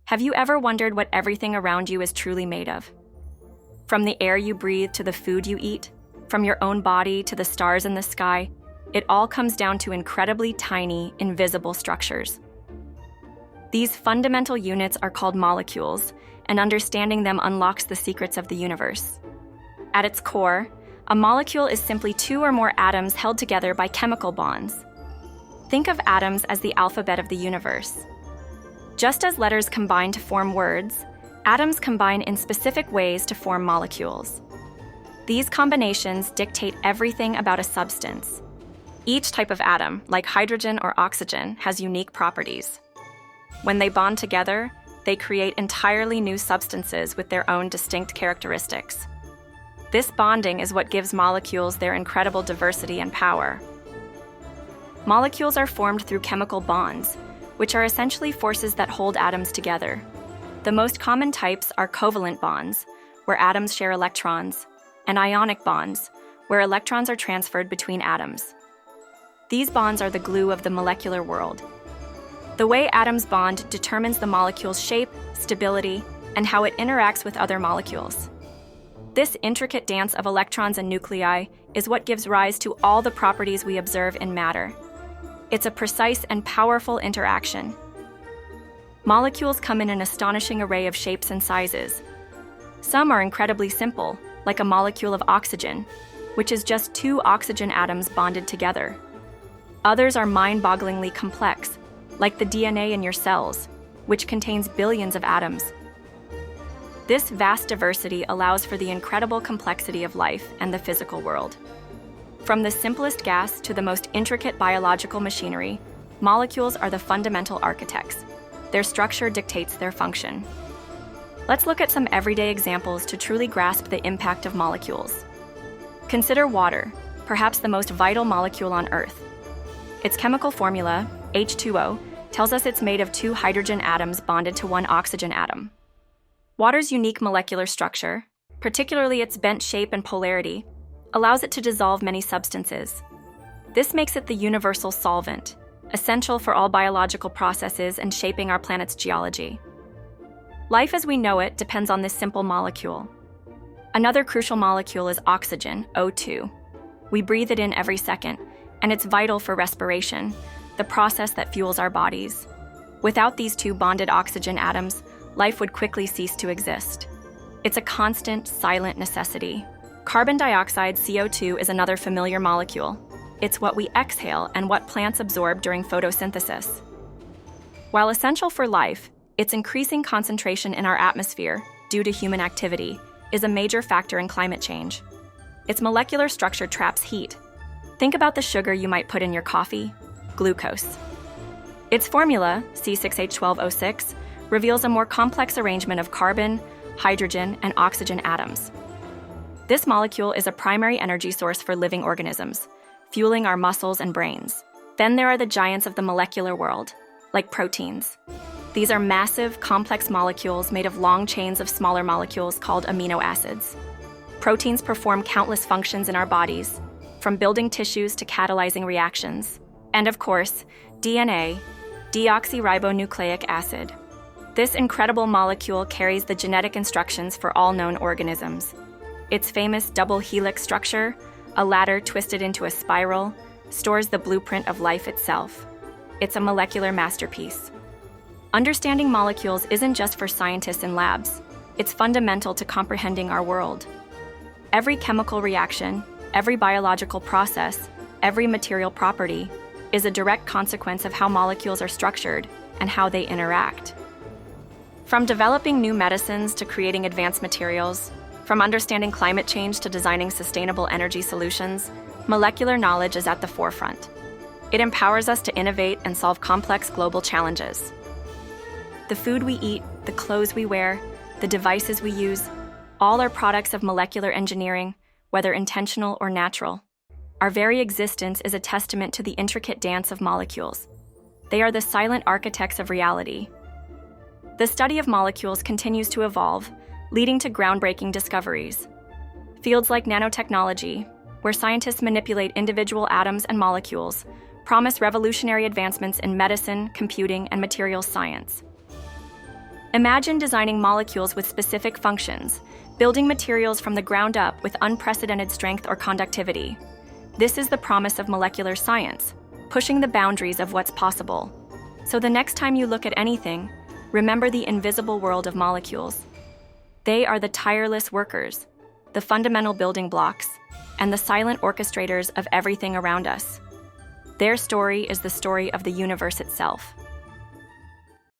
Have you ever wondered what everything around you is truly made of? From the air you breathe to the food you eat, from your own body to the stars in the sky, it all comes down to incredibly tiny, invisible structures. These fundamental units are called molecules, and understanding them unlocks the secrets of the universe. At its core, a molecule is simply two or more atoms held together by chemical bonds. Think of atoms as the alphabet of the universe. Just as letters combine to form words, atoms combine in specific ways to form molecules. These combinations dictate everything about a substance. Each type of atom, like hydrogen or oxygen, has unique properties. When they bond together, they create entirely new substances with their own distinct characteristics. This bonding is what gives molecules their incredible diversity and power. Molecules are formed through chemical bonds, which are essentially forces that hold atoms together. The most common types are covalent bonds, where atoms share electrons, and ionic bonds, where electrons are transferred between atoms. These bonds are the glue of the molecular world. The way atoms bond determines the molecule's shape, stability, and how it interacts with other molecules. This intricate dance of electrons and nuclei is what gives rise to all the properties we observe in matter. It's a precise and powerful interaction. Molecules come in an astonishing array of shapes and sizes. Some are incredibly simple, like a molecule of oxygen, which is just two oxygen atoms bonded together. Others are mind-bogglingly complex, like the DNA in your cells, which contains billions of atoms. This vast diversity allows for the incredible complexity of life and the physical world. From the simplest gas to the most intricate biological machinery, molecules are the fundamental architects. Their structure dictates their function. Let's look at some everyday examples to truly grasp the impact of molecules. Consider water, perhaps the most vital molecule on Earth. Its chemical formula, H2O, tells us it's made of two hydrogen atoms bonded to one oxygen atom. Water's unique molecular structure, particularly its bent shape and polarity, allows it to dissolve many substances. This makes it the universal solvent, essential for all biological processes and shaping our planet's geology. Life as we know it depends on this simple molecule. Another crucial molecule is oxygen, O2. We breathe it in every second, and it's vital for respiration, the process that fuels our bodies. Without these two bonded oxygen atoms, life would quickly cease to exist. It's a constant, silent necessity. Carbon dioxide, CO2, is another familiar molecule. It's what we exhale and what plants absorb during photosynthesis. While essential for life, its increasing concentration in our atmosphere, due to human activity, is a major factor in climate change. Its molecular structure traps heat. Think about the sugar you might put in your coffee, glucose. Its formula, C6H12O6, reveals a more complex arrangement of carbon, hydrogen, and oxygen atoms. This molecule is a primary energy source for living organisms, fueling our muscles and brains. Then there are the giants of the molecular world, like proteins. These are massive, complex molecules made of long chains of smaller molecules called amino acids. Proteins perform countless functions in our bodies, from building tissues to catalyzing reactions. And of course, DNA, deoxyribonucleic acid. This incredible molecule carries the genetic instructions for all known organisms. Its famous double helix structure, a ladder twisted into a spiral, stores the blueprint of life itself. It's a molecular masterpiece. Understanding molecules isn't just for scientists in labs. It's fundamental to comprehending our world. Every chemical reaction, every biological process, every material property is a direct consequence of how molecules are structured and how they interact. From developing new medicines to creating advanced materials, from understanding climate change to designing sustainable energy solutions, molecular knowledge is at the forefront. It empowers us to innovate and solve complex global challenges. The food we eat, the clothes we wear, the devices we use, all are products of molecular engineering, whether intentional or natural. Our very existence is a testament to the intricate dance of molecules. They are the silent architects of reality. The study of molecules continues to evolve, leading to groundbreaking discoveries. Fields like nanotechnology, where scientists manipulate individual atoms and molecules, promise revolutionary advancements in medicine, computing, and materials science. Imagine designing molecules with specific functions, building materials from the ground up with unprecedented strength or conductivity. This is the promise of molecular science, pushing the boundaries of what's possible. So the next time you look at anything, remember the invisible world of molecules. They are the tireless workers, the fundamental building blocks, and the silent orchestrators of everything around us. Their story is the story of the universe itself.